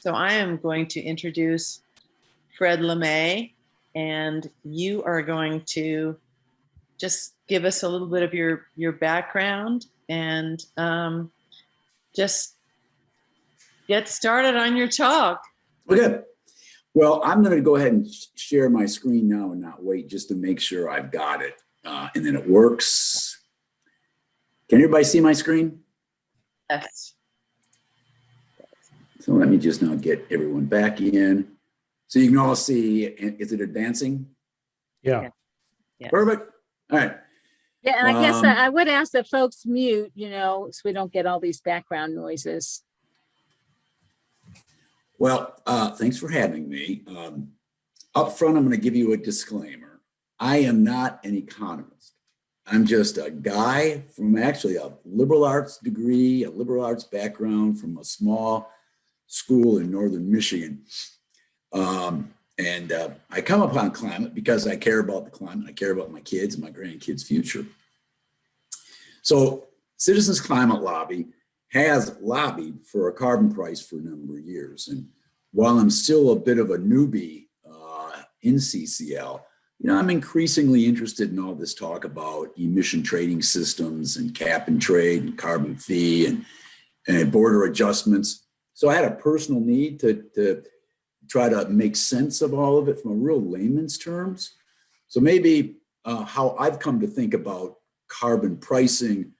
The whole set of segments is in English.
So I am going to introduce Fred LeMay, and you are going to just give us a little bit of your background and just get started on your talk. Okay. Well, I'm going to go ahead and share my screen now and not wait, just to make sure I've got it. And then it works. Can everybody see my screen? Yes. So let me just now get everyone back in. So you can all see, is it advancing? Yeah. Yes. Perfect. All right. Yeah, and I guess I would ask that folks mute, so we don't get all these background noises. Well, thanks for having me. Up front, I'm going to give you a disclaimer. I am not an economist. I'm just a guy from actually a liberal arts degree, a liberal arts background from a small school in northern Michigan. I come upon climate because I care about the climate. I care about my kids and my grandkids' future. So Citizens Climate Lobby has lobbied for a carbon price for a number of years. And while I'm still a bit of a newbie in CCL, I'm increasingly interested in all this talk about emission trading systems and cap and trade and carbon fee and border adjustments. So I had a personal need to try to make sense of all of it from a real layman's terms. So maybe how I've come to think about carbon pricing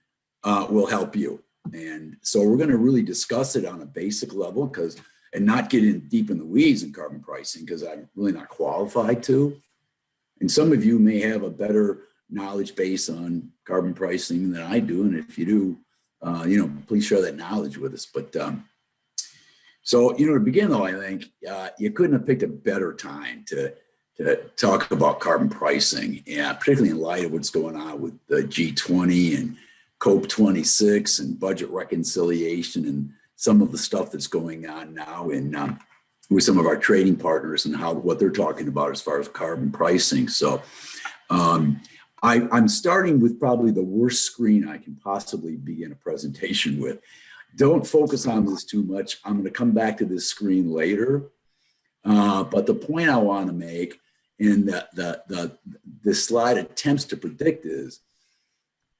will help you. And so we're going to really discuss it on a basic level and not get in deep in the weeds in carbon pricing because I'm really not qualified to. And some of you may have a better knowledge base on carbon pricing than I do. And if you do, please share that knowledge with us. But so, to begin though, I think you couldn't have picked a better time to talk about carbon pricing, and particularly in light of what's going on with the G20 and COP26 and budget reconciliation and some of the stuff that's going on now with some of our trading partners and what they're talking about as far as carbon pricing. So I'm starting with probably the worst screen I can possibly begin a presentation with. Don't focus on this too much. I'm going to come back to this screen later. But the point I want to make, and the slide attempts to predict, is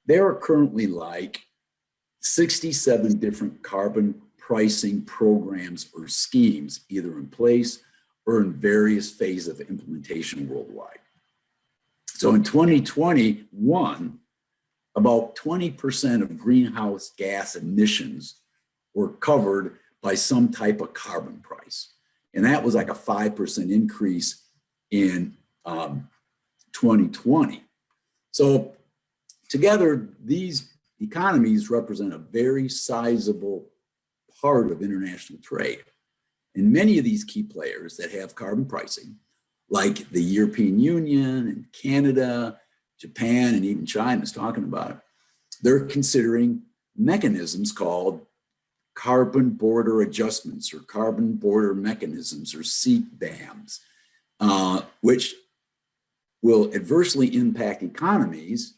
there are currently like 67 different carbon pricing programs or schemes either in place or in various phases of implementation worldwide. So in 2021, about 20% of greenhouse gas emissions were covered by some type of carbon price. And that was like a 5% increase in 2020. So together, these economies represent a very sizable part of international trade. And many of these key players that have carbon pricing, like the European Union and Canada, Japan, and even China is talking about it, they're considering mechanisms called carbon border adjustments or carbon border mechanisms or CBAMs, which will adversely impact economies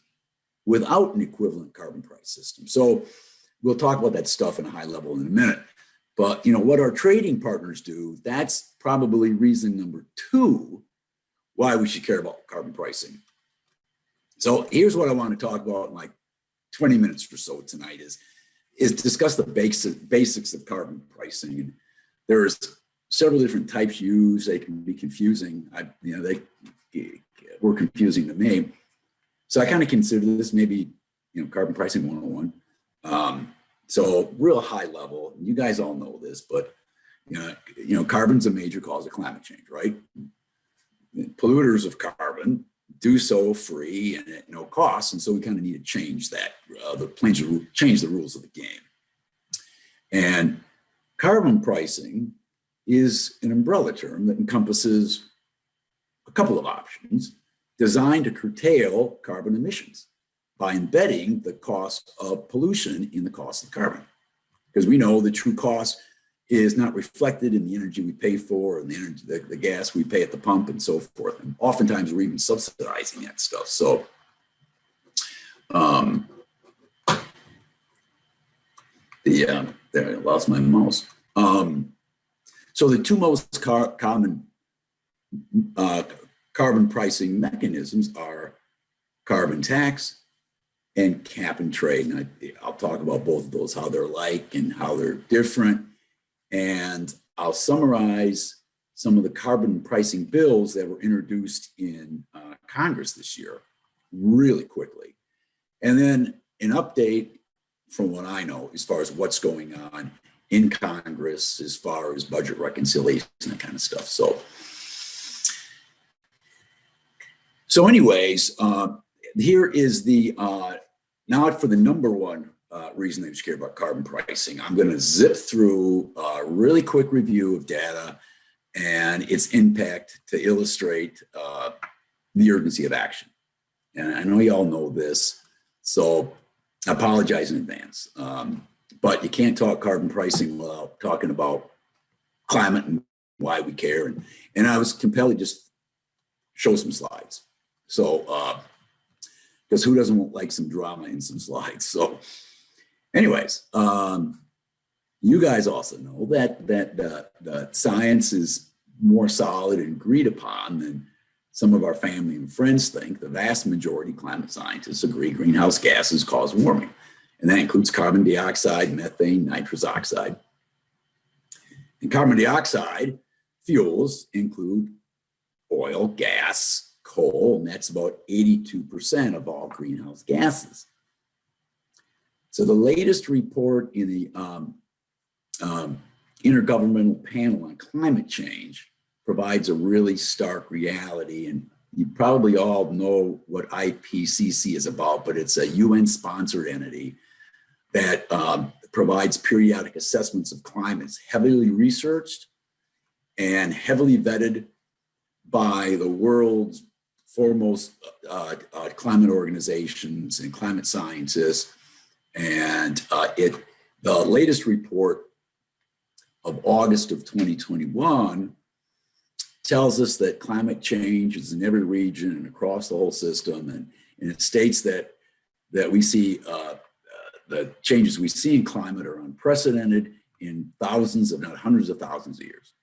without an equivalent carbon price system. So we'll talk about that stuff in a high level in a minute. But what our trading partners do, that's probably reason number 2 why we should care about carbon pricing. So here's what I want to talk about in like 20 minutes or so tonight is discuss the basics of carbon pricing. And there's several different types used. They can be confusing. They were confusing to me. So I kind of consider this maybe, carbon pricing 101. So real high level, you guys all know this, but carbon's a major cause of climate change, right? Polluters of carbon do so free and at no cost, and so we kind of need to change that. Change the rules of the game. And carbon pricing is an umbrella term that encompasses a couple of options designed to curtail carbon emissions by embedding the cost of pollution in the cost of carbon. Because we know the true cost is not reflected in the energy we pay for and the gas we pay at the pump and so forth. And oftentimes we're even subsidizing that stuff. So there, I lost my mouse. So the two most common carbon pricing mechanisms are carbon tax and cap and trade. And I'll talk about both of those, how they're like and how they're different. And I'll summarize some of the carbon pricing bills that were introduced in Congress this year really quickly. And then an update from what I know as far as what's going on in Congress as far as budget reconciliation and that kind of stuff. So anyways, here is the, now for the number one reason that you care about carbon pricing. I'm going to zip through a really quick review of data and its impact to illustrate the urgency of action. And I know you all know this, so I apologize in advance. But you can't talk carbon pricing without talking about climate and why we care. And I was compelled to just show some slides. So, because who doesn't like some drama in some slides? So anyways, you guys also know that the science is more solid and agreed upon than some of our family and friends think. The vast majority of climate scientists agree greenhouse gases cause warming. And that includes carbon dioxide, methane, nitrous oxide. And carbon dioxide fuels include oil, gas, coal, and that's about 82% of all greenhouse gases. So the latest report in the Intergovernmental Panel on Climate Change provides a really stark reality. And you probably all know what IPCC is about, but it's a UN-sponsored entity that provides periodic assessments of climate. It's heavily researched and heavily vetted by the world's foremost climate organizations and climate scientists. And the latest report of August of 2021 tells us that climate change is in every region and across the whole system. And it states that we see the changes we see in climate are unprecedented in thousands, if not hundreds of thousands of years.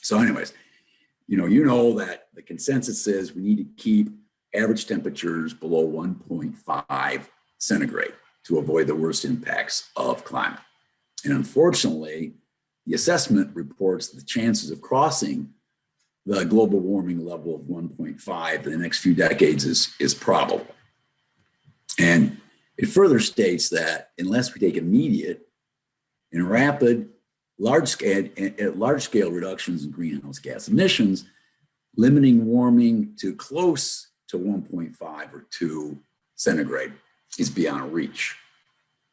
So anyways, you know that the consensus says we need to keep average temperatures below 1.5 centigrade to avoid the worst impacts of climate. And unfortunately, the assessment reports the chances of crossing the global warming level of 1.5 in the next few decades is probable. And it further states that unless we take immediate and rapid large-scale reductions in greenhouse gas emissions, limiting warming to close to 1.5 or 2 centigrade is beyond reach.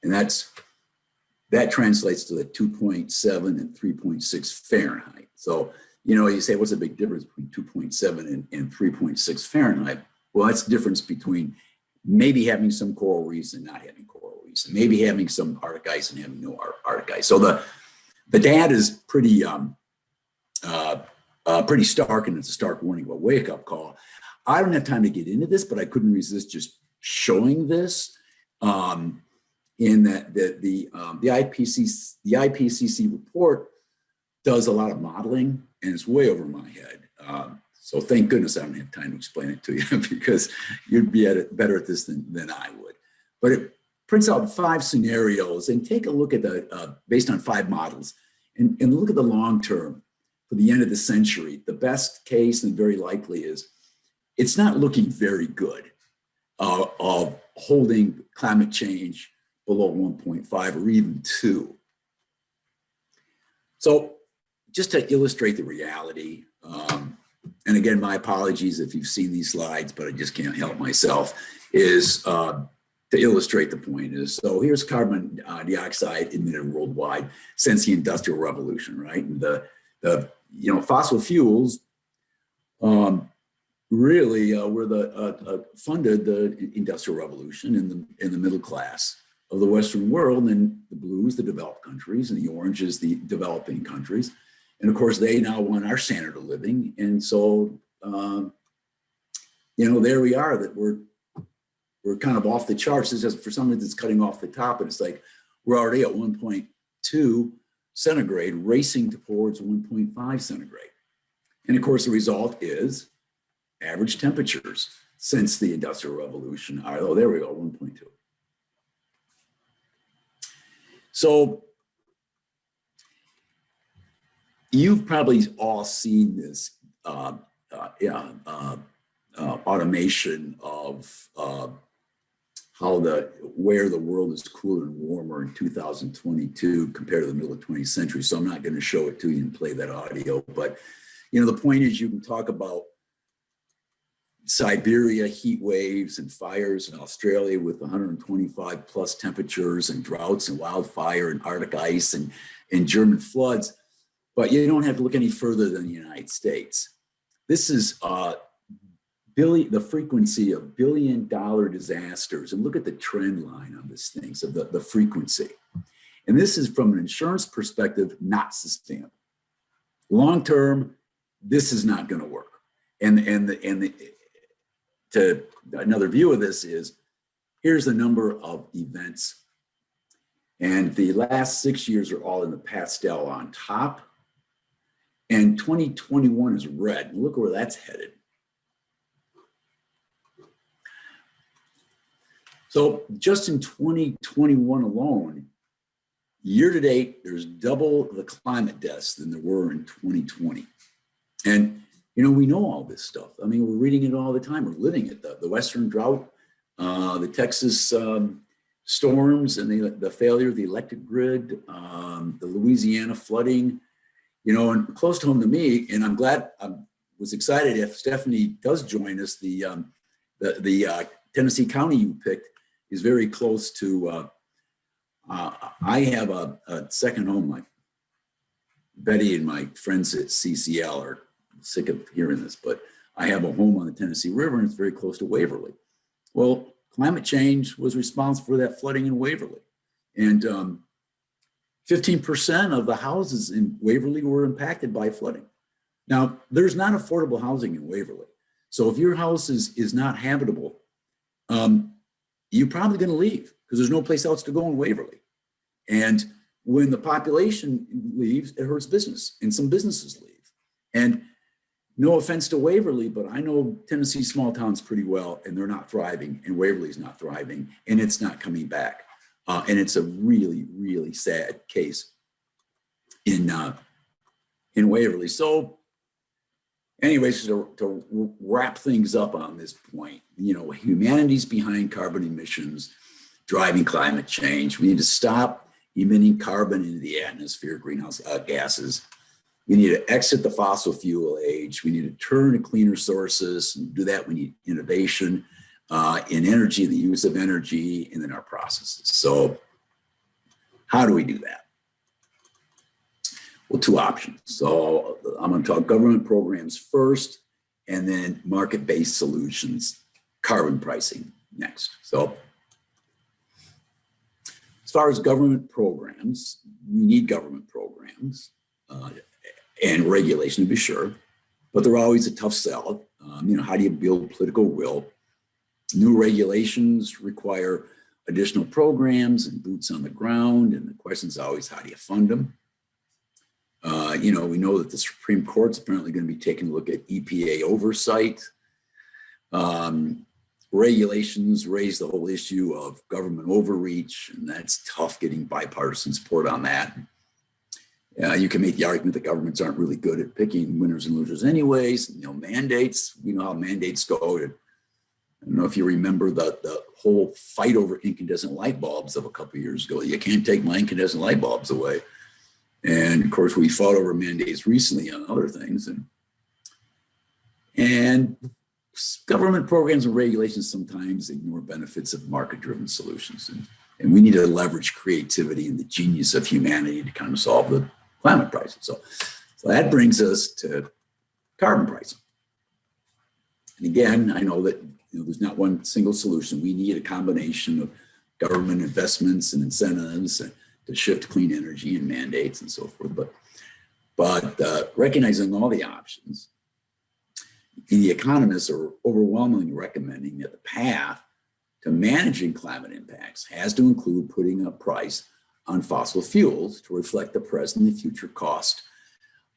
And that translates to the 2.7 and 3.6 Fahrenheit. So, you say, what's the big difference between 2.7 and 3.6 Fahrenheit? Well, that's the difference between maybe having some coral reefs and not having coral reefs, and maybe having some Arctic ice and having no Arctic ice. So the data is pretty stark, and it's a stark warning of a wake-up call. I don't have time to get into this, but I couldn't resist just showing this in that the IPCC report does a lot of modeling, and it's way over my head. So thank goodness I don't have time to explain it to you because you'd be better at this than I would. But it prints out 5 scenarios and take a look at based on 5 models and look at the long term for the end of the century. The best case and very likely is it's not looking very good of holding climate change below 1.5 or even 2. So just to illustrate the reality, and again, my apologies if you've seen these slides, but I just can't help myself, is to illustrate the point is, so here's carbon dioxide emitted worldwide since the Industrial Revolution, right? And the fossil fuels really were funded the Industrial Revolution in the middle class of the Western world, and the blue is the developed countries, and the orange is the developing countries. And of course, they now want our standard of living. And so, there we are, that we're kind of off the charts. It's just for some reason it's cutting off the top, and it's like, we're already at 1.2. centigrade racing towards 1.5 centigrade. And of course, the result is average temperatures since the Industrial Revolution are, oh, there we go, 1.2. So you've probably all seen this automation of where the world is cooler and warmer in 2022 compared to the middle of the 20th century. So I'm not going to show it to you and play that audio, but the point is you can talk about Siberia heat waves and fires in Australia with 125 plus temperatures and droughts and wildfire and Arctic ice and German floods. But you don't have to look any further than the United States. This is the frequency of billion-dollar disasters. And look at the trend line on this thing, so the frequency. And this is from an insurance perspective, not sustainable. Long-term, this is not going to work. To another view of this is, here's the number of events. And the last 6 years are all in the pastel on top. And 2021 is red. And look where that's headed. So just in 2021 alone, year to date, there's double the climate deaths than there were in 2020. And we know all this stuff. I mean, we're reading it all the time. We're living it. The Western drought, the Texas storms, and the failure of the electric grid, the Louisiana flooding, and close to home to me. And I'm glad, I was excited if Stephanie does join us. The Tennessee County you picked is very close to. I have a second home. Like Betty and my friends at CCL are sick of hearing this, but I have a home on the Tennessee River and it's very close to Waverly. Well, climate change was responsible for that flooding in Waverly. And 15% of the houses in Waverly were impacted by flooding. Now, there's not affordable housing in Waverly. So if your house is not habitable, you're probably going to leave because there's no place else to go in Waverly. And when the population leaves, it hurts business, and some businesses leave. And no offense to Waverly, but I know Tennessee small towns pretty well, and they're not thriving, and Waverly's not thriving, and it's not coming back. And it's a really, really sad case in Waverly. So anyways, to wrap things up on this point, humanity's behind carbon emissions, driving climate change. We need to stop emitting carbon into the atmosphere, greenhouse gases. We need to exit the fossil fuel age. We need to turn to cleaner sources. And to do that, we need innovation in energy, the use of energy, and then our processes. So how do we do that? Well, two options. So I'm going to talk government programs first, and then market-based solutions, carbon pricing next. So as far as government programs, we need government programs. And regulation, to be sure, but they're always a tough sell. How do you build political will? New regulations require additional programs and boots on the ground, and the question is always, how do you fund them? We know that the Supreme Court's apparently going to be taking a look at EPA oversight. Regulations raise the whole issue of government overreach, and that's tough getting bipartisan support on that. You can make the argument that governments aren't really good at picking winners and losers anyways. Mandates, we know how mandates go. I don't know if you remember the whole fight over incandescent light bulbs of a couple of years ago. You can't take my incandescent light bulbs away. And of course, we fought over mandates recently on other things. And government programs and regulations sometimes ignore benefits of market-driven solutions. And we need to leverage creativity and the genius of humanity to kind of solve the climate crisis. So that brings us to carbon pricing. And again, I know that there's not one single solution. We need a combination of government investments and incentives to shift clean energy and mandates and so forth. But recognizing all the options, the economists are overwhelmingly recommending that the path to managing climate impacts has to include putting a price on fossil fuels to reflect the present and future cost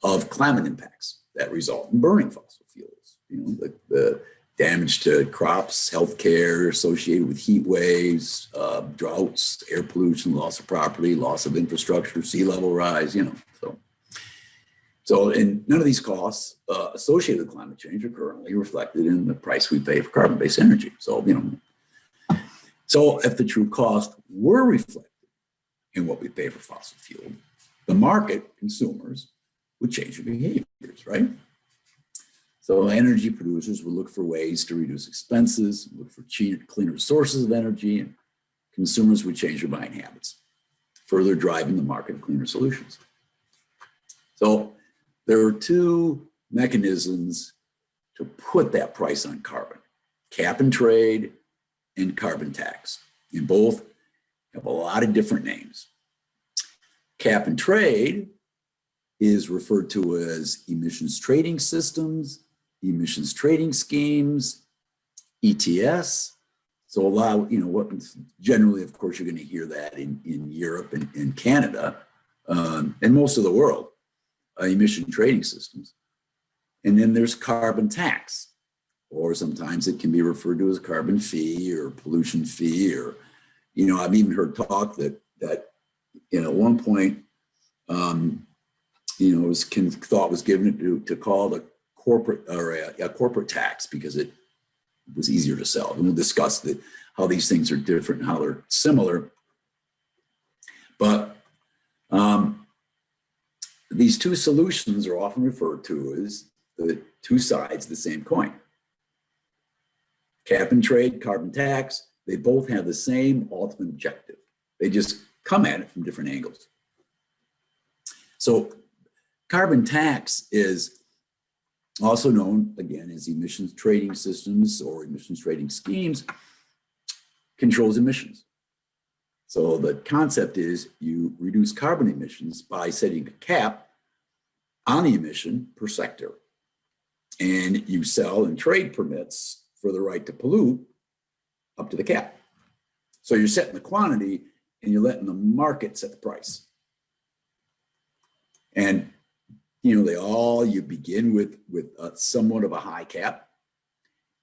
of climate impacts that result in burning fossil fuels. You know, the damage to crops, healthcare associated with heat waves, droughts, air pollution, loss of property, loss of infrastructure, sea level rise, you know. And none of these costs associated with climate change are currently reflected in the price we pay for carbon-based energy. So, you know, so if the true cost were reflected in what we pay for fossil fuel, the market, consumers, would change their behaviors, right? So energy producers would look for ways to reduce expenses, look for cheaper, cleaner sources of energy, and consumers would change their buying habits, further driving the market of cleaner solutions. So there are two mechanisms to put that price on carbon: cap and trade and carbon tax. And both have a lot of different names. Cap and trade is referred to as emissions trading systems, emissions trading schemes, ETS. So allow, you know, what generally, of course, you're going to hear that in Europe and in Canada and most of the world, emission trading systems. And then there's carbon tax, or sometimes it can be referred to as carbon fee or pollution fee, or, you know, I've even heard talk that you know, at one point, you know, thought was given to call it a corporate or a corporate tax because it was easier to sell. And we'll discuss how these things are different and how they're similar. But these two solutions are often referred to as the two sides of the same coin. Cap and trade, carbon tax, they both have the same ultimate objective. They just come at it from different angles. So carbon tax is also known, again, as emissions trading systems or emissions trading schemes, controls emissions. So the concept is you reduce carbon emissions by setting a cap on the emission per sector. And you sell and trade permits for the right to pollute up to the cap. So you're setting the quantity and you're letting the market set the price. And you know, you begin with somewhat of a high cap,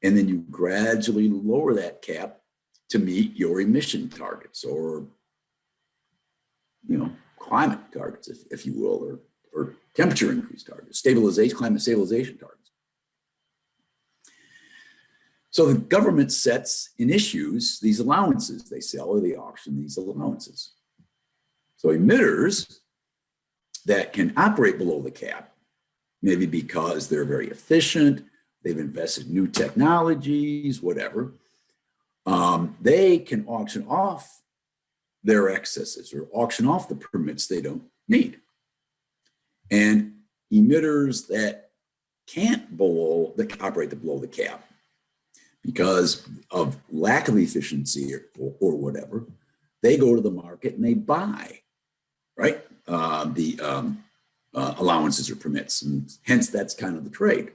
and then you gradually lower that cap to meet your emission targets, or, you know, climate targets, if you will, or temperature increase targets, climate stabilization targets. So the government sets and issues these allowances. They sell or they auction these allowances. So emitters that can operate below the cap, maybe because they're very efficient, they've invested in new technologies, whatever, they can auction off their excesses or auction off the permits they don't need. And emitters that can't operate below the cap because of lack of efficiency or whatever, they go to the market and they buy, right? The allowances or permits, and hence that's kind of the trade.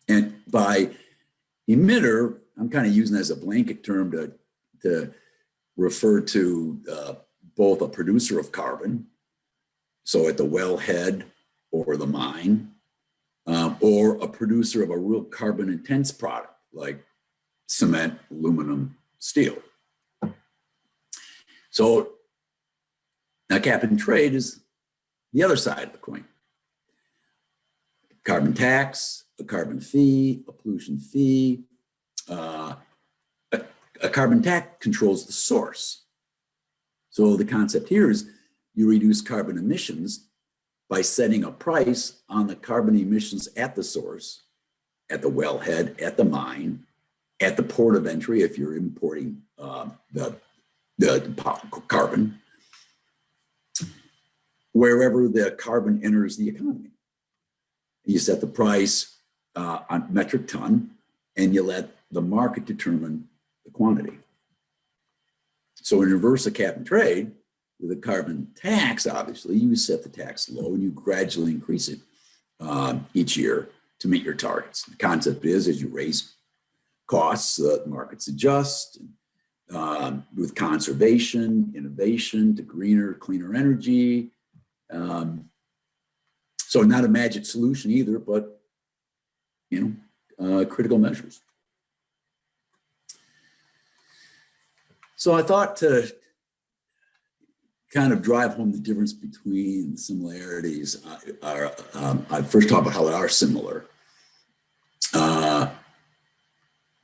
And by emitter, I'm kind of using as a blanket term to refer to both a producer of carbon, so at the wellhead or the mine, or a producer of a real carbon intense product like cement, aluminum, steel. So now cap and trade is the other side of the coin. Carbon tax, a carbon fee, a pollution fee. A carbon tax controls the source. So the concept here is you reduce carbon emissions by setting a price on the carbon emissions at the source, at the wellhead, at the mine, at the port of entry if you're importing the carbon, wherever the carbon enters the economy. You set the price on metric ton, and you let the market determine the quantity. So in reverse of cap and trade, with a carbon tax, obviously, you set the tax low and you gradually increase it each year to meet your targets. The concept is, as you raise costs, the markets adjust, with conservation, innovation, to greener, cleaner energy. So not a magic solution either, but critical measures. So I thought to kind of drive home the difference between the similarities, I first talk about how they are similar.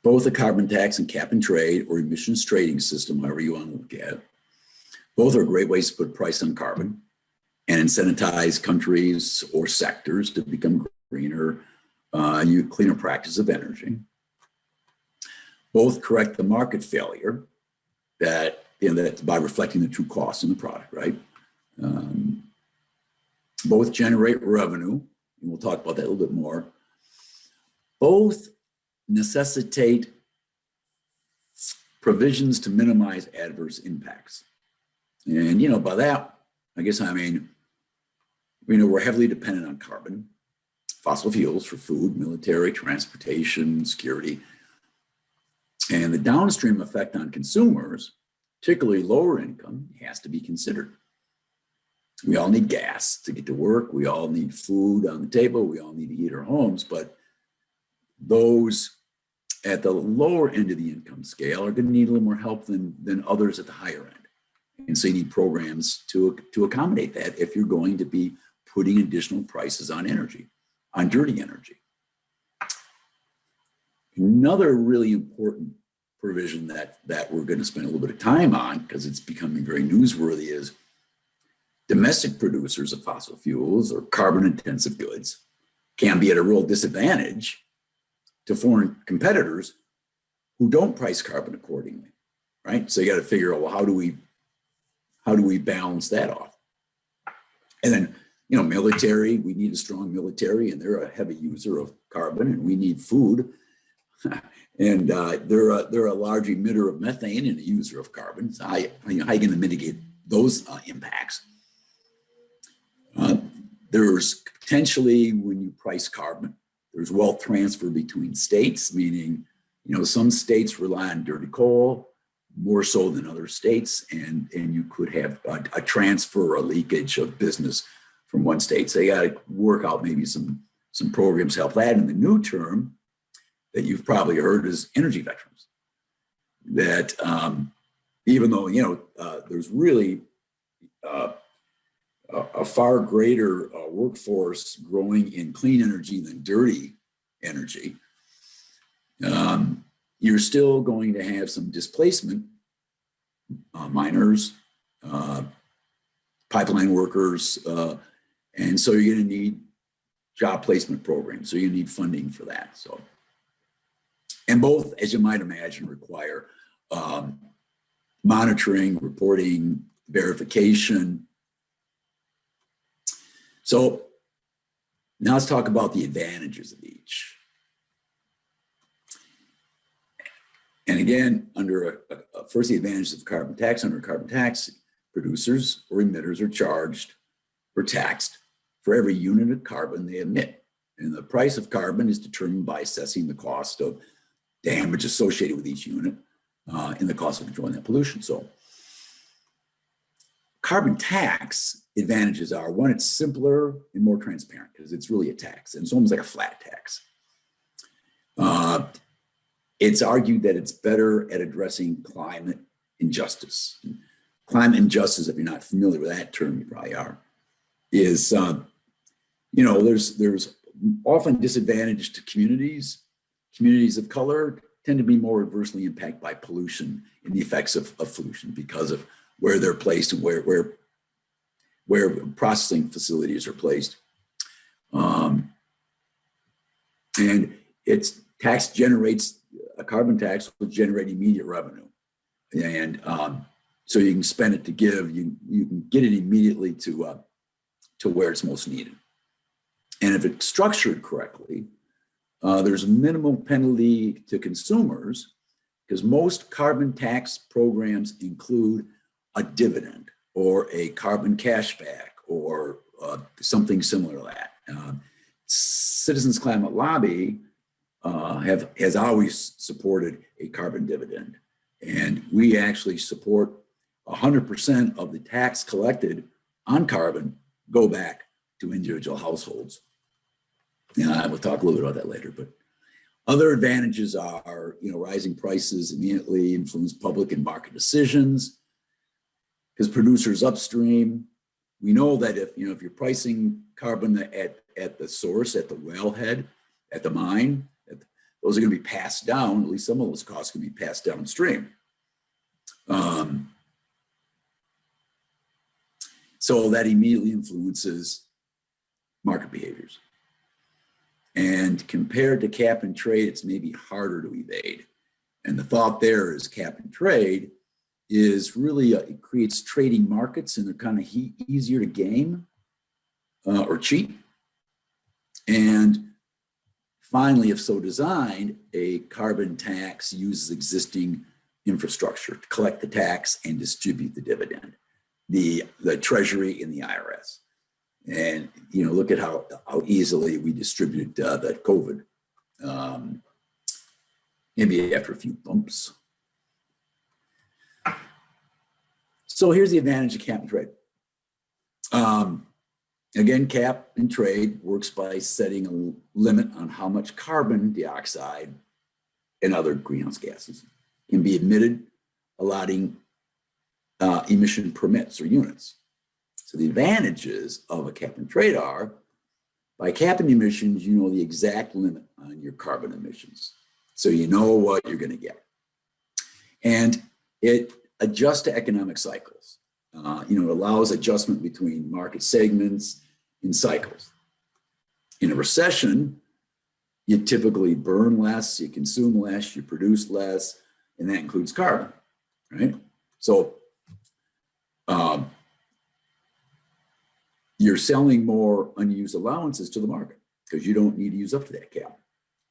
Both a carbon tax and cap and trade or emissions trading system, however you want to look at it, both are great ways to put a price on carbon and incentivize countries or sectors to become greener, cleaner practice of energy. Both correct the market failure that by reflecting the true cost in the product, right? Both generate revenue, and we'll talk about that a little bit more. Both necessitate provisions to minimize adverse impacts. And by that, I guess I mean, we're heavily dependent on carbon, fossil fuels for food, military, transportation, security. And the downstream effect on consumers, particularly lower income, has to be considered. We all need gas to get to work. We all need food on the table. We all need to heat our homes. But those at the lower end of the income scale are going to need a little more help than others at the higher end. And so you need programs to accommodate that if you're going to be putting additional prices on energy, on dirty energy. Another really important provision that we're going to spend a little bit of time on, because it's becoming very newsworthy, is domestic producers of fossil fuels or carbon intensive goods can be at a real disadvantage to foreign competitors who don't price carbon accordingly, right? So you got to figure out, well, how do we balance that off? And then, military, we need a strong military, and they're a heavy user of carbon, and we need food. And they're a large emitter of methane and a user of carbon. So how are you going to mitigate those impacts? There's potentially, when you price carbon, there's wealth transfer between states, meaning, some states rely on dirty coal more so than other states, and you could have a transfer or a leakage of business from one state. So you got to work out maybe some programs to help that. In the new term that you've probably heard is energy veterans. That even though there's really a far greater workforce growing in clean energy than dirty energy, you're still going to have some displacement, miners, pipeline workers, and so you're going to need job placement programs. So you need funding for that. So, and both, as you might imagine, require monitoring, reporting, verification. So now let's talk about the advantages of each. And again, under first, the advantages of carbon tax. Under carbon tax, producers or emitters are charged or taxed for every unit of carbon they emit. And the price of carbon is determined by assessing the cost of damage associated with each unit and the cost of controlling that pollution. So carbon tax advantages are, one, it's simpler and more transparent because it's really a tax, and it's almost like a flat tax. It's argued that it's better at addressing climate injustice. Climate injustice, if you're not familiar with that term, you probably are, is, there's often disadvantage to communities. Communities of color tend to be more adversely impacted by pollution and the effects of pollution because of where they're placed and where processing facilities are placed. And it's a carbon tax will generate immediate revenue. And so you can spend it to give, you can get it immediately to where it's most needed. And if it's structured correctly, there's a minimum penalty to consumers because most carbon tax programs include a dividend or a carbon cashback or something similar to that. Citizens Climate Lobby has always supported a carbon dividend. And we actually support 100% of the tax collected on carbon go back to individual households. Yeah, we'll talk a little bit about that later, but other advantages are, rising prices immediately influence public and market decisions because producers upstream. We know that if you're pricing carbon at the source, at the wellhead, at the mine, those are going to be passed down. At least some of those costs can be passed downstream. So that immediately influences market behaviors. And compared to cap and trade, it's maybe harder to evade. And the thought there is cap and trade is really, it creates trading markets and they're kind of easier to game or cheat. And finally, if so designed, a carbon tax uses existing infrastructure to collect the tax and distribute the dividend, the Treasury and the IRS. And look at how easily we distributed that COVID. Maybe after a few bumps. So here's the advantage of cap and trade. Again, cap and trade works by setting a limit on how much carbon dioxide and other greenhouse gases can be emitted, allotting emission permits or units. So the advantages of a cap and trade are, by capping emissions, you know the exact limit on your carbon emissions. So you know what you're going to get. And it adjusts to economic cycles. It allows adjustment between market segments in cycles. In a recession, you typically burn less, you consume less, you produce less, and that includes carbon, right? So you're selling more unused allowances to the market because you don't need to use up to that cap.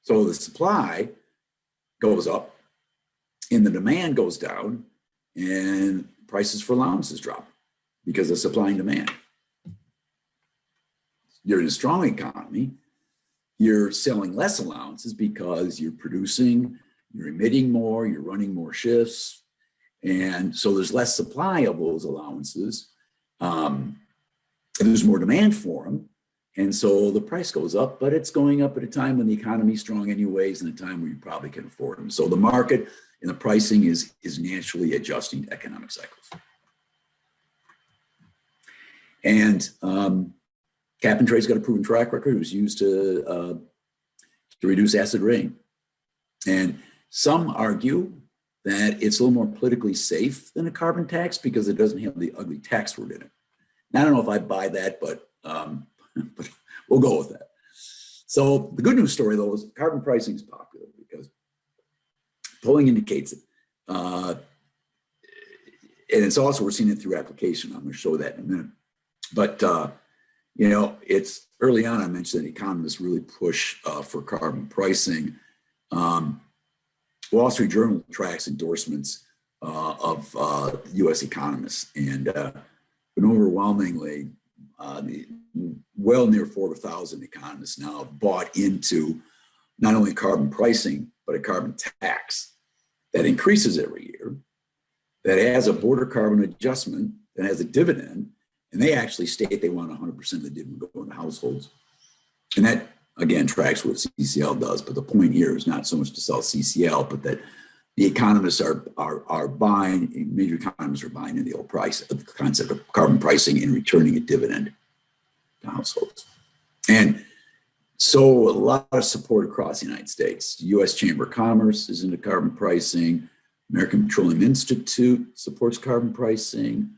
So the supply goes up and the demand goes down and prices for allowances drop because of supply and demand. You're in a strong economy, you're selling less allowances because you're producing, you're emitting more, you're running more shifts. And so there's less supply of those allowances. There's more demand for them. And so the price goes up, but it's going up at a time when the economy is strong anyways, and a time where you probably can afford them. So the market and the pricing is naturally adjusting to economic cycles. And cap and trade's got a proven track record. It was used to reduce acid rain. And some argue that it's a little more politically safe than a carbon tax because it doesn't have the ugly tax word in it. Now, I don't know if I buy that, but we'll go with that. So the good news story, though, is carbon pricing is popular because polling indicates it. And it's also, we're seeing it through application. I'm going to show that in a minute. But, it's early on, I mentioned that economists really push for carbon pricing. Wall Street Journal tracks endorsements of U.S. economists. And overwhelmingly, well near 4,000 economists now have bought into not only carbon pricing, but a carbon tax that increases every year, that has a border carbon adjustment, that has a dividend, and they actually state they want 100% of the dividend going to households. And that, again, tracks what CCL does. But the point here is not so much to sell CCL, but that the economists are buying, major economists are buying in the old price, the concept of carbon pricing and returning a dividend to households. And so a lot of support across the United States. The U.S. Chamber of Commerce is into carbon pricing. American Petroleum Institute supports carbon pricing.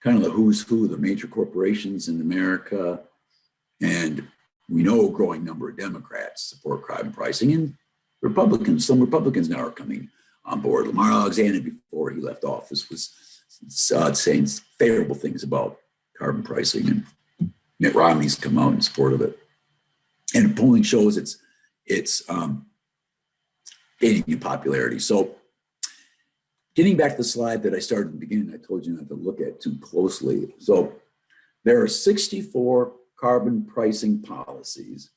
Kind of the who's who of the major corporations in America. And we know a growing number of Democrats support carbon pricing, and some Republicans now are coming on board. Lamar Alexander, before he left office, was saying favorable things about carbon pricing, and Mitt Romney's come out in support of it. And polling shows it's gaining in popularity. So getting back to the slide that I started at the beginning, I told you not to look at too closely. So there are 64 carbon pricing policies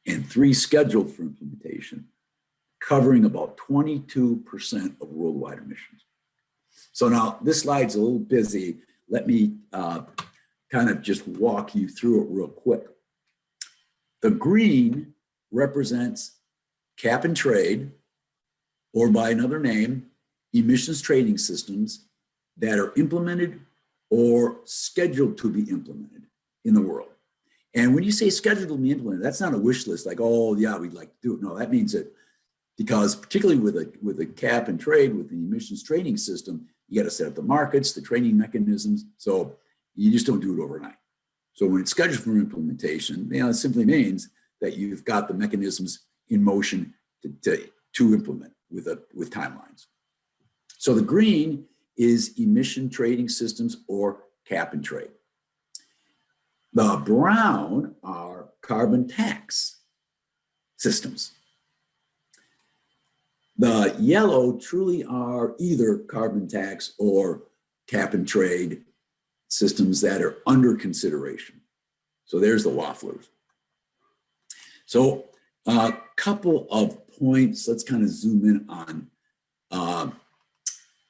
and 3 scheduled for implementation covering about 22% of worldwide emissions. So now this slide's a little busy. Let me kind of just walk you through it real quick. The green represents cap and trade, or by another name, emissions trading systems that are implemented or scheduled to be implemented in the world. And when you say scheduled to be implemented, that's not a wish list like, oh yeah, we'd like to do it. No, that means that because particularly with a cap and trade, with the emissions trading system, you got to set up the markets, the trading mechanisms. So you just don't do it overnight. So when it's scheduled for implementation, it simply means that you've got the mechanisms in motion to implement with timelines. So the green is emission trading systems or cap and trade. The brown are carbon tax systems. The yellow truly are either carbon tax or cap and trade systems that are under consideration. So there's the wafflers. So a couple of points, let's kind of zoom in on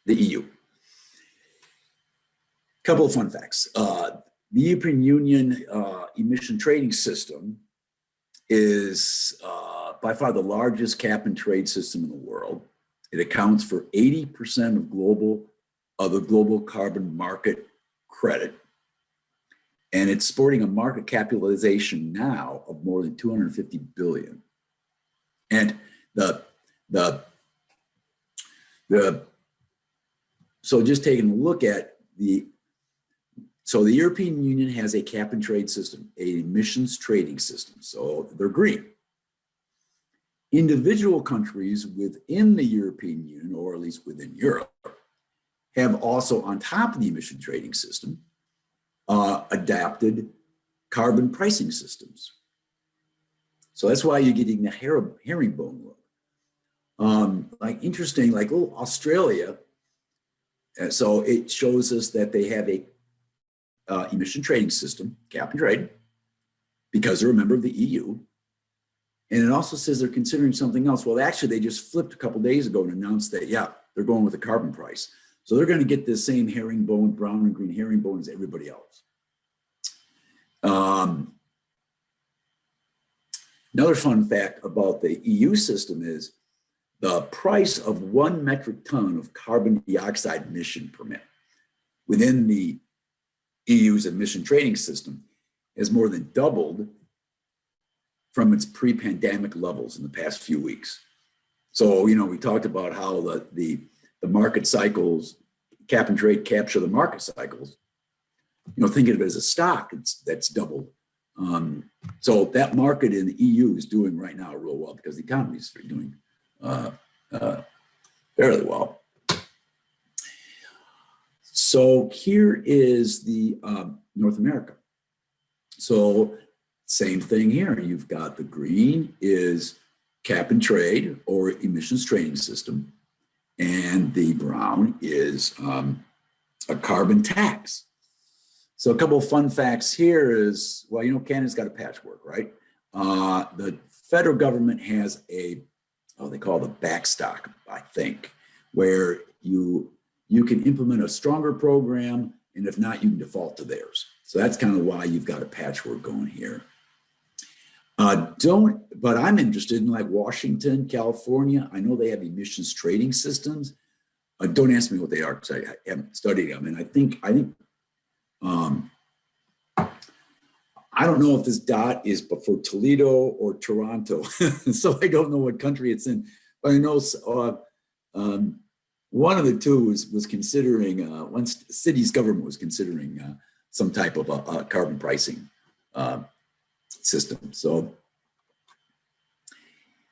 the EU. Couple of fun facts. The European Union emission trading system is by far the largest cap and trade system in the world. It accounts for 80% of the global carbon market credit. And it's sporting a market capitalization now of more than 250 billion. And so just taking a look at so the European Union has a cap and trade system, a emissions trading system. So they're green. Individual countries within the European Union, or at least within Europe, have also on top of the emission trading system, adapted carbon pricing systems. So that's why you're getting the herringbone look. Like interesting, like Australia. So it shows us that they have a emission trading system, cap and trade, because they're a member of the EU. And it also says they're considering something else. Well, actually, they just flipped a couple of days ago and announced that, yeah, they're going with a carbon price. So they're going to get the same herringbone, brown and green herringbone as everybody else. Another fun fact about the EU system is the price of 1 metric ton of carbon dioxide emission permit within the EU's emission trading system has more than doubled from its pre-pandemic levels in the past few weeks. So, we talked about how the market cycles, cap and trade capture the market cycles. Think of it as a stock that's doubled. So that market in the EU is doing right now real well because the economy is doing fairly well. So here is the North America. So same thing here. You've got the green is cap and trade or emissions trading system, and the brown is a carbon tax. So a couple of fun facts here is, well, Canada's got a patchwork, right? The federal government has they call it a backstop, I think, where you can implement a stronger program, and if not, you can default to theirs. So that's kind of why you've got a patchwork going here. But I'm interested in like Washington, California. I know they have emissions trading systems. Don't ask me what they are because I haven't studied them. And I think I don't know if this dot is for Toledo or Toronto, so I don't know what country it's in. But I know one of the two was considering, one city's government was considering some type of a carbon pricing system. So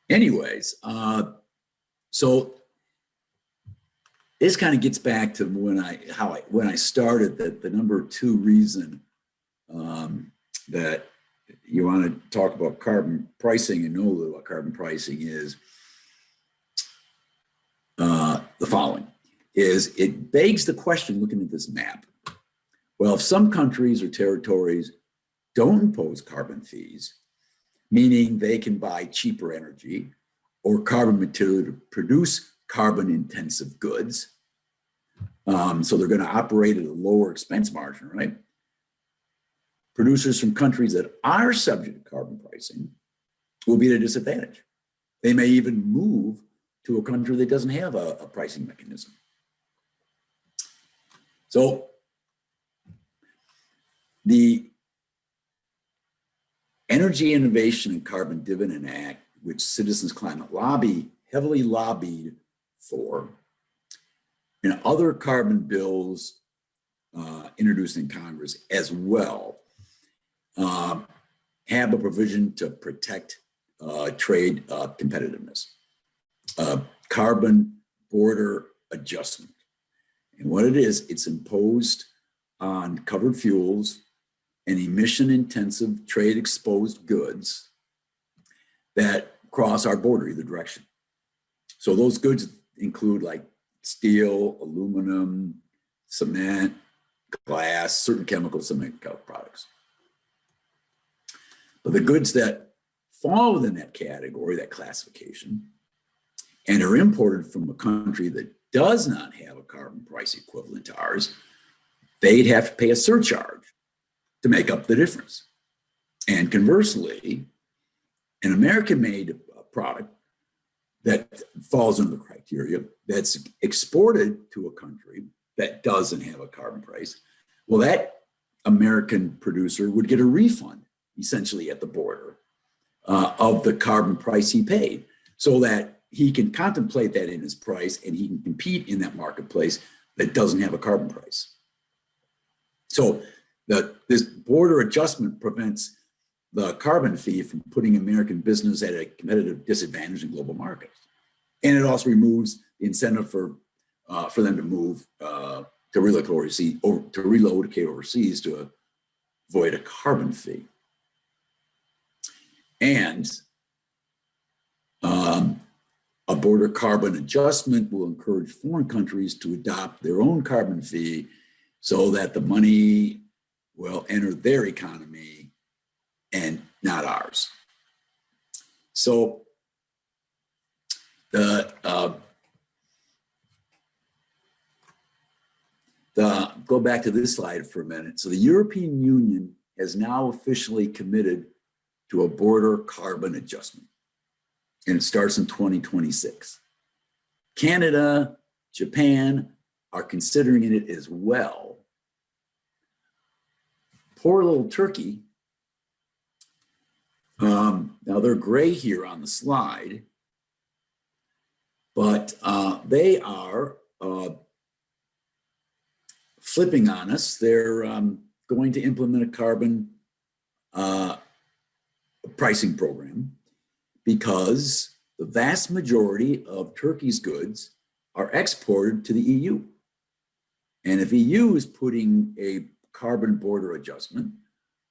anyways, so this kind of gets back to when I started that the number 2 reason that you want to talk about carbon pricing and know about carbon pricing is the following, is it begs the question looking at this map. Well, if some countries or territories don't impose carbon fees, meaning they can buy cheaper energy, or carbon material to produce carbon intensive goods. So they're going to operate at a lower expense margin, right? Producers from countries that are subject to carbon pricing will be at a disadvantage. They may even move to a country that doesn't have a pricing mechanism. So the Energy Innovation and Carbon Dividend Act, which Citizens Climate Lobby heavily lobbied for, and other carbon bills introduced in Congress as well, have a provision to protect trade competitiveness, carbon border adjustment. And what it is, it's imposed on covered fuels and emission-intensive trade-exposed goods that cross our border either direction. So those goods include like steel, aluminum, cement, glass, certain chemical cement products. But the goods that fall within that category, that classification, and are imported from a country that does not have a carbon price equivalent to ours, they'd have to pay a surcharge to make up the difference. And conversely, an American-made product that falls under the criteria that's exported to a country that doesn't have a carbon price, well, that American producer would get a refund essentially at the border of the carbon price he paid, so that he can contemplate that in his price and he can compete in that marketplace that doesn't have a carbon price. So this border adjustment prevents the carbon fee from putting American business at a competitive disadvantage in global markets. And it also removes the incentive for them to move to relocate overseas to avoid a carbon fee. And a border carbon adjustment will encourage foreign countries to adopt their own carbon fee so that the money will enter their economy and not ours. So go back to this slide for a minute. So the European Union has now officially committed to a border carbon adjustment, and it starts in 2026. Canada, Japan are considering it as well. Poor little Turkey. Now they're gray here on the slide, but they are flipping on us. They're going to implement a carbon pricing program because the vast majority of Turkey's goods are exported to the EU. And if EU is putting a carbon border adjustment,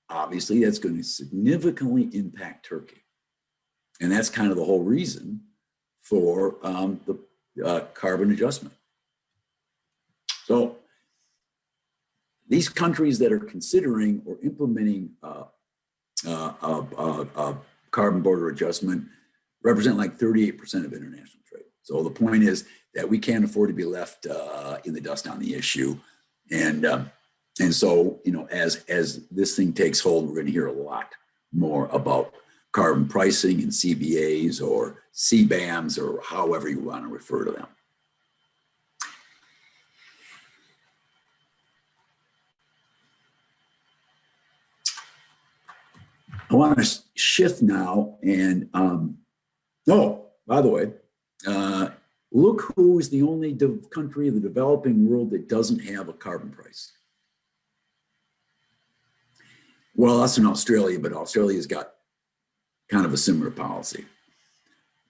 obviously that's going to significantly impact Turkey. And that's kind of the whole reason for the carbon adjustment. So these countries that are considering or implementing carbon border adjustment represent like 38% of international trade. So the point is that we can't afford to be left in the dust on the issue. And so, you know, as this thing takes hold, we're going to hear a lot more about carbon pricing and CBAs or CBAMs or however you want to refer to them. I want to shift now and, by the way, look who is the only country in the developing world that doesn't have a carbon price. Well, us in Australia, but Australia's got kind of a similar policy.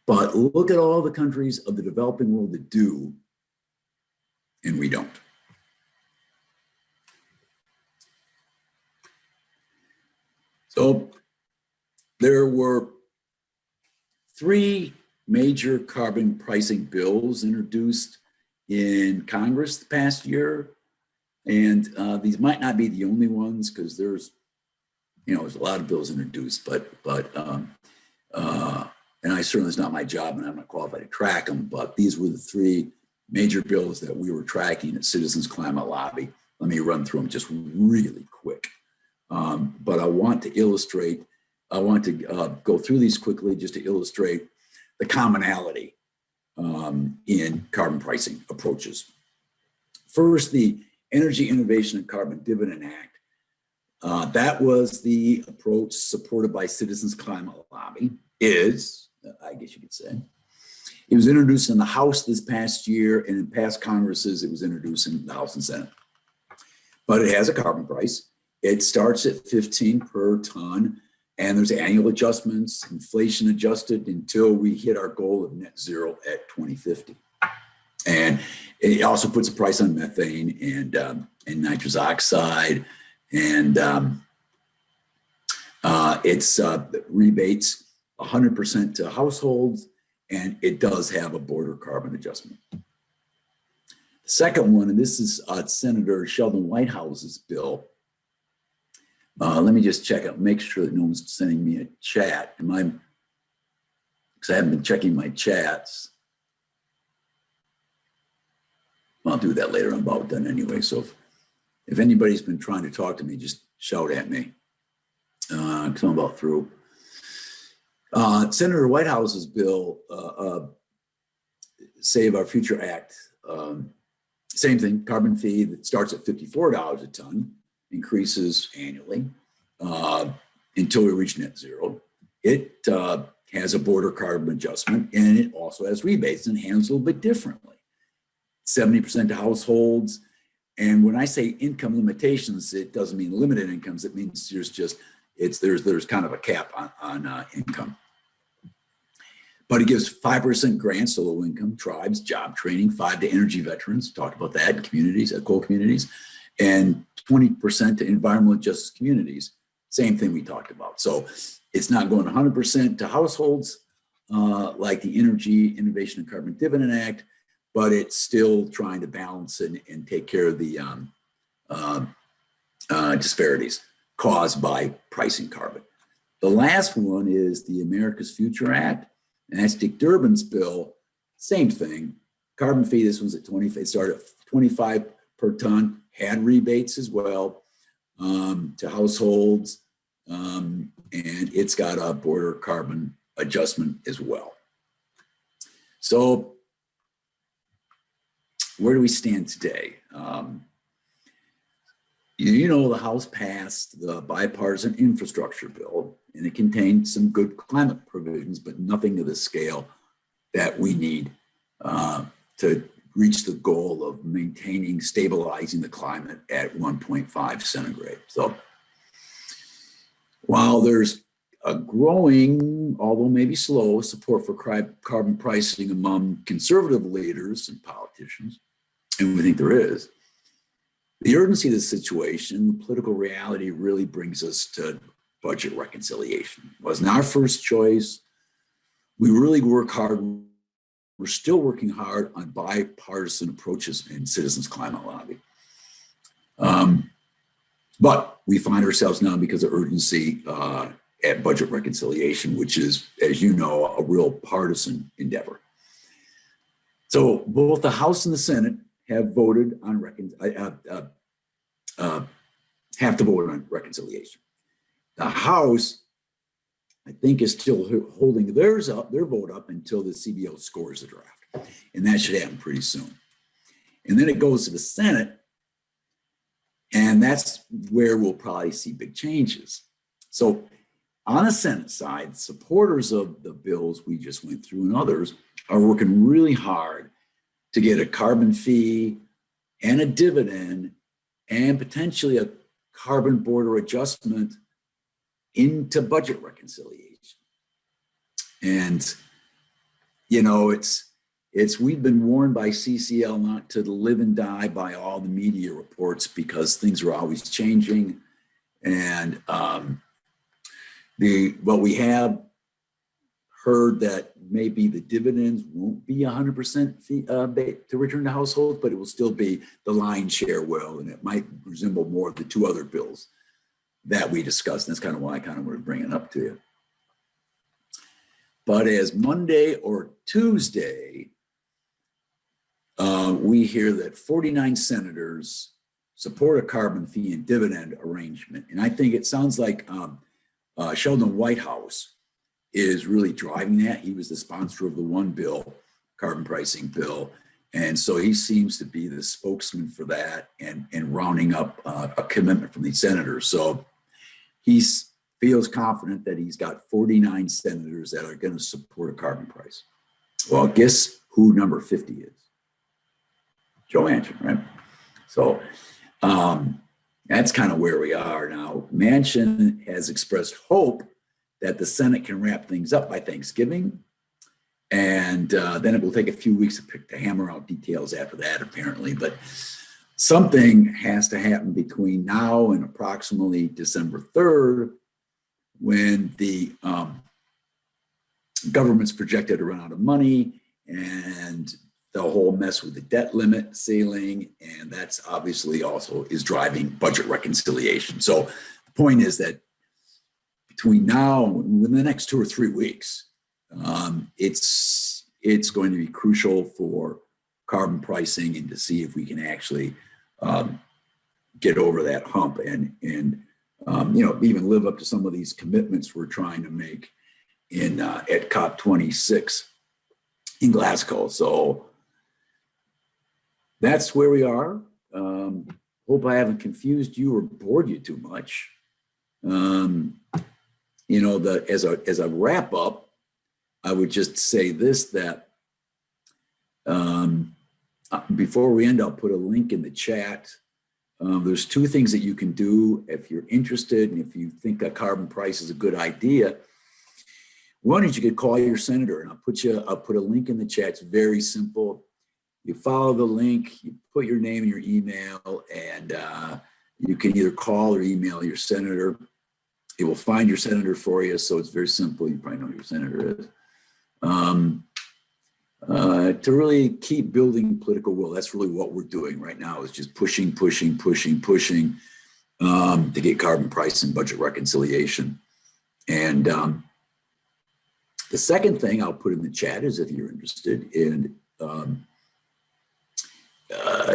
But look at all the countries of the developing world that do, and we don't. So there were 3 major carbon pricing bills introduced in Congress the past year. And these might not be the only ones because there's a lot of bills introduced, but and I certainly, it's not my job and I'm not qualified to track them, but these were the 3 major bills that we were tracking at Citizens Climate Lobby. Let me run through them just really quick. But I want to illustrate, go through these quickly just to illustrate the commonality in carbon pricing approaches. First, the Energy Innovation and Carbon Dividend Act. That was the approach supported by Citizens Climate Lobby, I guess you could say. It was introduced in the House this past year, and in past Congresses, it was introduced in the House and Senate. But it has a carbon price. It starts at 15 per ton, and there's annual adjustments, inflation adjusted until we hit our goal of net zero at 2050. And it also puts a price on methane and nitrous oxide, and it's rebates 100% to households, and it does have a border carbon adjustment. The second one, and this is Senator Sheldon Whitehouse's bill. Let me just check out, make sure that no one's sending me a chat. Because I haven't been checking my chats. I'll do that later. I'm about done anyway. So if anybody's been trying to talk to me, just shout at me. Because I'm about through. Senator Whitehouse's bill, Save Our Future Act, same thing, carbon fee that starts at $54 a ton, increases annually until we reach net zero. It has a border carbon adjustment, and it also has rebates and handles a little bit differently. 70% to households. And when I say income limitations, it doesn't mean limited incomes. It means there's kind of a cap on income. But it gives 5% grants to low income tribes, job training, 5% to energy veterans, talked about that, communities, coal communities, and 20% to environmental justice communities. Same thing we talked about. So it's not going 100% to households like the Energy Innovation and Carbon Dividend Act, but it's still trying to balance and take care of the disparities caused by pricing carbon. The last one is the America's Future Act, and that's Dick Durbin's bill. Same thing, carbon fee. This one's at 20. It started at 25 per ton, had rebates as well to households, and it's got a border carbon adjustment as well. So where do we stand today? The House passed the bipartisan infrastructure bill, and it contained some good climate provisions, but nothing to the scale that we need to reach the goal of maintaining, stabilizing the climate at 1.5 centigrade. So while there's a growing, although maybe slow, support for carbon pricing among conservative leaders and politicians, and we think there is, the urgency of the situation, the political reality really brings us to budget reconciliation. It wasn't our first choice. We really work hard. We're still working hard on bipartisan approaches in Citizens Climate Lobby. But we find ourselves now, because of urgency, at budget reconciliation, which is, as you know, a real partisan endeavor. So both the House and the Senate have voted on have to vote on reconciliation. The House, I think, is still holding their vote up until the CBO scores the draft, and that should happen pretty soon. And then it goes to the Senate, and that's where we'll probably see big changes. So on the Senate side, supporters of the bills we just went through and others are working really hard to get a carbon fee and a dividend and potentially a carbon border adjustment into budget reconciliation. And, we've been warned by CCL not to live and die by all the media reports, because things are always changing. And what we have heard that maybe the dividends won't be 100% fee, to return to households, but it will still be the lion's share will, and it might resemble more of the 2 other bills that we discussed. And that's kind of why I kind of want to bring it up to you. But as Monday or Tuesday, we hear that 49 senators support a carbon fee and dividend arrangement. And I think it sounds like Sheldon Whitehouse is really driving that. He was the sponsor of the one bill, carbon pricing bill. And so he seems to be the spokesman for that and rounding up a commitment from these senators. So he feels confident that he's got 49 senators that are going to support a carbon price. Well, guess who number 50 is? Joe Manchin, right? So that's kind of where we are now. Manchin has expressed hope that the Senate can wrap things up by Thanksgiving. And then it will take a few weeks to hammer out details after that, apparently. But something has to happen between now and approximately December 3rd, when the government's projected to run out of money and the whole mess with the debt limit ceiling. And that's obviously also is driving budget reconciliation. So the point is that between now and within the next 2 or 3 weeks, it's going to be crucial for carbon pricing and to see if we can actually get over that hump and even live up to some of these commitments we're trying to make in at COP26 in Glasgow. So that's where we are. Hope I haven't confused you or bored you too much. As a wrap up, I would just say this, that before we end, I'll put a link in the chat. There's 2 things that you can do if you're interested and if you think a carbon price is a good idea. One is you could call your senator, and I'll put a link in the chat. It's very simple. You follow the link, you put your name and your email, and you can either call or email your senator. It will find your senator for you, so it's very simple. You probably know who your senator is. To really keep building political will. That's really what we're doing right now, is just pushing to get carbon price and budget reconciliation. And the second thing I'll put in the chat is, if you're interested in,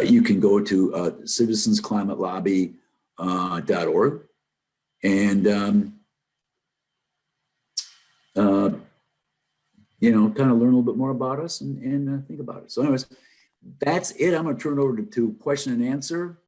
you can go to citizensclimatelobby.org and kind of learn a little bit more about us and think about it. So anyways, that's it. I'm going to turn it over to question and answer.